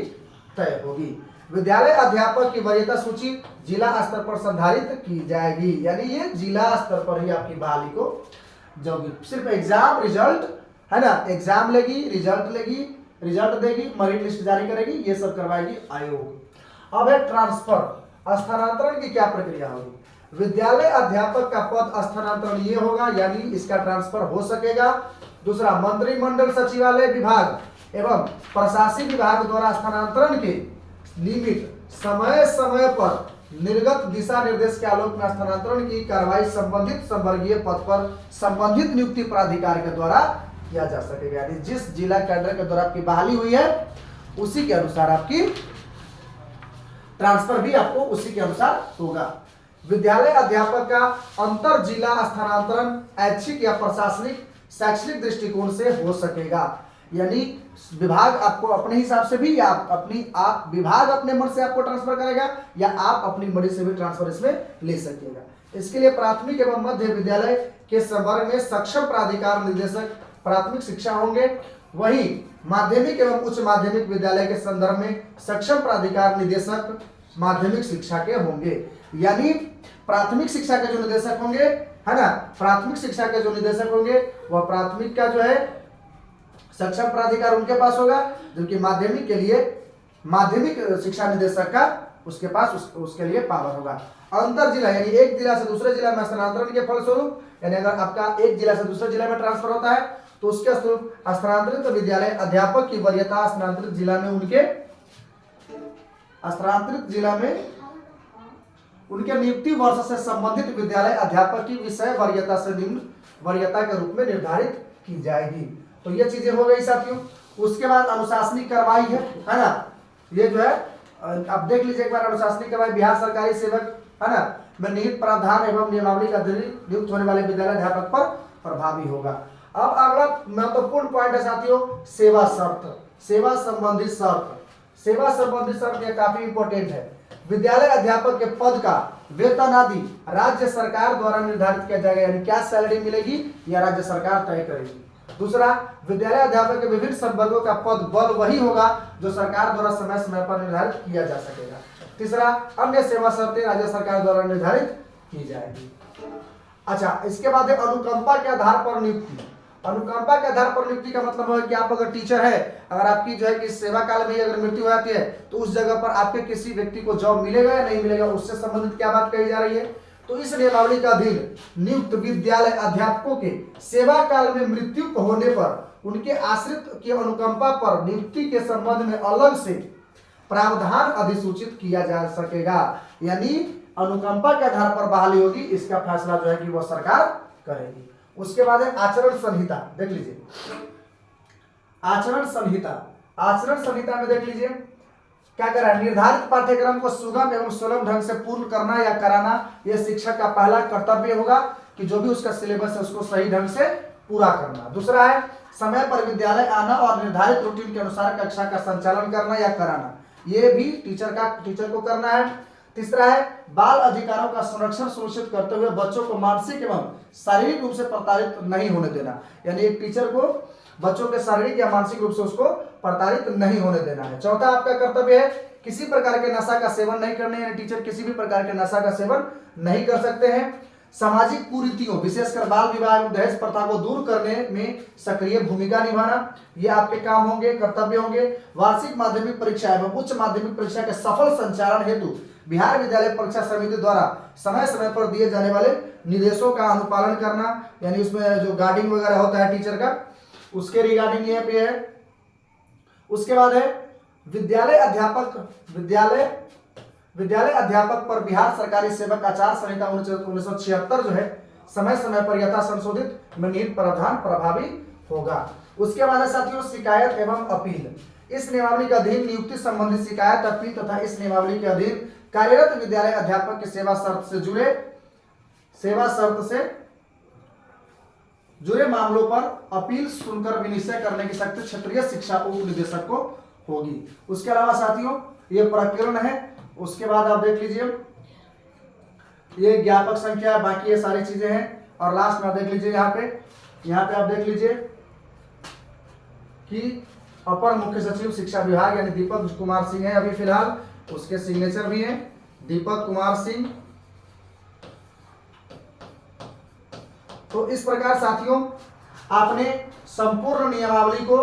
तय होगी। विद्यालय अध्यापक की वरीयता सूची जिला स्तर पर संधारित की जाएगी। यानी ये जिला स्तर पर ही आपकी बहाली को जाओगी। सिर्फ एग्जाम रिजल्ट है ना, एग्जाम लेगी, रिजल्ट देगी, मेरिट लिस्ट जारी करेगी, ये सब करवाएगी आयोग। अब है ट्रांसफर, स्थानांतरण की क्या प्रक्रिया होगी? विद्यालय अध्यापक का पद स्थानांतरण ये होगा, यानी इसका ट्रांसफर हो सकेगा। दूसरा, मंत्रिमंडल सचिवालय विभाग एवं प्रशासनिक विभाग द्वारा स्थानांतरण के निमित्त समय समय पर निर्गत दिशा निर्देश के आलोक में स्थानांतरण की कार्रवाई संबंधित संवर्गीय पद पर संबंधित नियुक्ति प्राधिकार के द्वारा किया जा सकेगा। यानी जिस जिला कैडर के द्वारा आपकी बहाली हुई है उसी के अनुसार आपकी ट्रांसफर भी आपको उसी के अनुसार होगा। विद्यालय अध्यापक का अंतर जिला स्थानांतरण ऐच्छिक या प्रशासनिक शैक्षणिक दृष्टिकोण से हो सकेगा। यानी विभाग आपको अपने हिसाब से भी या आप विभाग अपने मन से आपको ट्रांसफर करेगा या आप अपनी मर्जी से भी ट्रांसफर इसमें ले सकेगा। इसके लिए प्राथमिक एवं मध्य विद्यालय के संवर्ग में सक्षम प्राधिकार निदेशक प्राथमिक शिक्षा होंगे। वहीं माध्यमिक एवं उच्च माध्यमिक विद्यालय के संदर्भ में सक्षम प्राधिकार निदेशक माध्यमिक शिक्षा के होंगे। यानी प्राथमिक शिक्षा के जो निदेशक होंगे है ना, प्राथमिक शिक्षा के जो निदेशक होंगे वह प्राथमिक का जो है सक्षम प्राधिकार उनके पास होगा, जबकि माध्यमिक के लिए माध्यमिक शिक्षा निदेशक का उसके पास उसके लिए पावर होगा। अंतर जिला यानी एक जिला से दूसरे जिला में स्थानांतरण के फलस्वरूप, यानी अगर आपका एक जिला से दूसरे जिला में ट्रांसफर होता है तो उसके स्वरूप स्थानांतरित विद्यालय अध्यापक की वरीयता स्थानांतरित जिला में उनके नियुक्ति वर्ष से संबंधित विद्यालय अध्यापक की विषय वरीयता से निम्न वरीयता के रूप में निर्धारित की जाएगी। तो ये चीजें हो गई साथियों। उसके बाद अनुशासनिक कार्रवाई है ना, ये जो है आप देख लीजिए एक बार। अनुशासनिक कार्रवाई बिहार सरकारी सेवक है ना में निहित प्रावधान एवं नियमावली का नियुक्त होने वाले विद्यालय अध्यापक पर प्रभावी होगा। अब अगला महत्वपूर्ण पॉइंट है साथियों सेवा शर्त, सेवा संबंधित शर्त। सेवा संबंधित शर्त ये काफी इंपॉर्टेंट है। विद्यालय अध्यापक के पद का वेतन आदि राज्य सरकार द्वारा निर्धारित किया जाएगा, यानी क्या सैलरी मिलेगी या राज्य सरकार तय करेगी। दूसरा, विद्यालय अध्यापक के विभिन्न संवर्गों का पद बल वही होगा जो सरकार द्वारा समय समय पर निर्धारित किया जा सकेगा। तीसरा, अन्य सेवा शर्तें राज्य सरकार द्वारा निर्धारित की जाएगी। अच्छा, इसके बाद अनुकंपा के आधार पर नियुक्ति। अनुकंपा के आधार पर नियुक्ति का मतलब है कि आप अगर टीचर है, अगर आपकी जो है कि सेवा काल में ही अगर मृत्यु हो जाती है तो उस जगह पर आपके किसी व्यक्ति को जॉब मिलेगा या नहीं मिलेगा, उससे संबंधित क्या बात कही जा रही है। तो इस नियमावली का अधीन नियुक्त विद्यालय अध्यापकों के सेवा काल में मृत्यु होने पर उनके आश्रित की अनुकंपा पर नियुक्ति के संबंध में अलग से प्रावधान अधिसूचित किया जा सकेगा। यानी अनुकंपा के आधार पर बहाली होगी, इसका फैसला जो है कि वह सरकार करेगी। उसके बाद है आचरण संहिता, देख लीजिए आचरण संहिता। आचरण संहिता में देख लीजिए क्या करा है, निर्धारित पाठ्यक्रम को सुगम एवं सुलभ ढंग से पूर्ण करना या कराना यह शिक्षक का पहला कर्तव्य होगा कि जो भी उसका सिलेबस है उसको सही ढंग से पूरा करना। दूसरा है समय पर विद्यालय आना और निर्धारित रूटीन के अनुसार कक्षा का संचालन करना या कराना, ये भी टीचर को करना है। तीसरा है बाल अधिकारों का संरक्षण सुनिश्चित करते हुए बच्चों को मानसिक एवं शारीरिक रूप से प्रताड़ित नहीं होने देना, यानी एक टीचर को बच्चों के शारीरिक या मानसिक रूप से उसको प्रताड़ित नहीं होने देना है। चौथा आपका कर्तव्य है किसी प्रकार के नशा का सेवन नहीं करने, यानी टीचर किसी भी प्रकार के नशा का सेवन नहीं कर सकते हैं। सामाजिक कुरीतियों विशेषकर बाल विवाह एवं दहेज प्रथा को दूर करने में सक्रिय भूमिका निभाना, ये आपके काम होंगे, कर्तव्य होंगे। वार्षिक माध्यमिक परीक्षा एवं उच्च माध्यमिक परीक्षा के सफल संचालन हेतु बिहार विद्यालय परीक्षा समिति द्वारा समय समय पर दिए जाने वाले निर्देशों का अनुपालन करना, यानी उसमें जो गार्डिंग वगैरह होता है टीचर का, उसके रिगार्डिंग ये पे है। उसके बाद है विद्यालय अध्यापक पर बिहार सरकारी सेवक आचार संहिता 1976 जो है समय समय पर यथा संशोधित में निहित प्रावधान प्रभावी होगा। उसके बाद है साथियों शिकायत एवं अपील। इस नियमावली के अधीन नियुक्ति संबंधी शिकायत, अपील तथा इस नियमावली के अधीन कार्यरत विद्यालय अध्यापक के सेवा शर्त से जुड़े मामलों पर अपील सुनकर विनिश्चय करने की शक्ति क्षेत्रीय शिक्षा उप निदेशक को होगी। उसके अलावा साथियों ये प्रकरण है। उसके बाद आप देख लीजिए ये ज्ञापक संख्या, बाकी ये सारी चीजें हैं। और लास्ट में आप देख लीजिए यहाँ पे आप देख लीजिए कि अपर मुख्य सचिव शिक्षा विभाग यानी दीपक कुमार सिंह है अभी फिलहाल, उसके सिग्नेचर भी हैं दीपक कुमार सिंह। तो इस प्रकार साथियों आपने संपूर्ण नियमावली को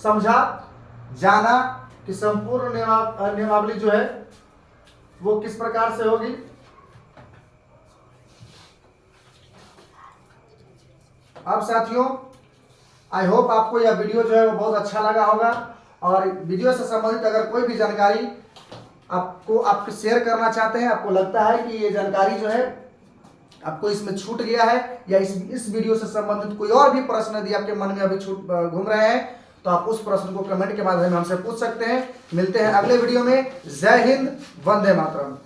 समझा, जाना कि संपूर्ण नियमावली जो है वो किस प्रकार से होगी। अब साथियों आई होप आपको यह वीडियो जो है वो बहुत अच्छा लगा होगा, और वीडियो से संबंधित अगर कोई भी जानकारी आपको शेयर करना चाहते हैं, आपको लगता है कि ये जानकारी जो है आपको इसमें छूट गया है या इस वीडियो से संबंधित कोई और भी प्रश्न यदि आपके मन में अभी घूम रहे हैं तो आप उस प्रश्न को कमेंट के माध्यम से हमसे पूछ सकते हैं। मिलते हैं अगले वीडियो में। जय हिंद, वंदे मातरम।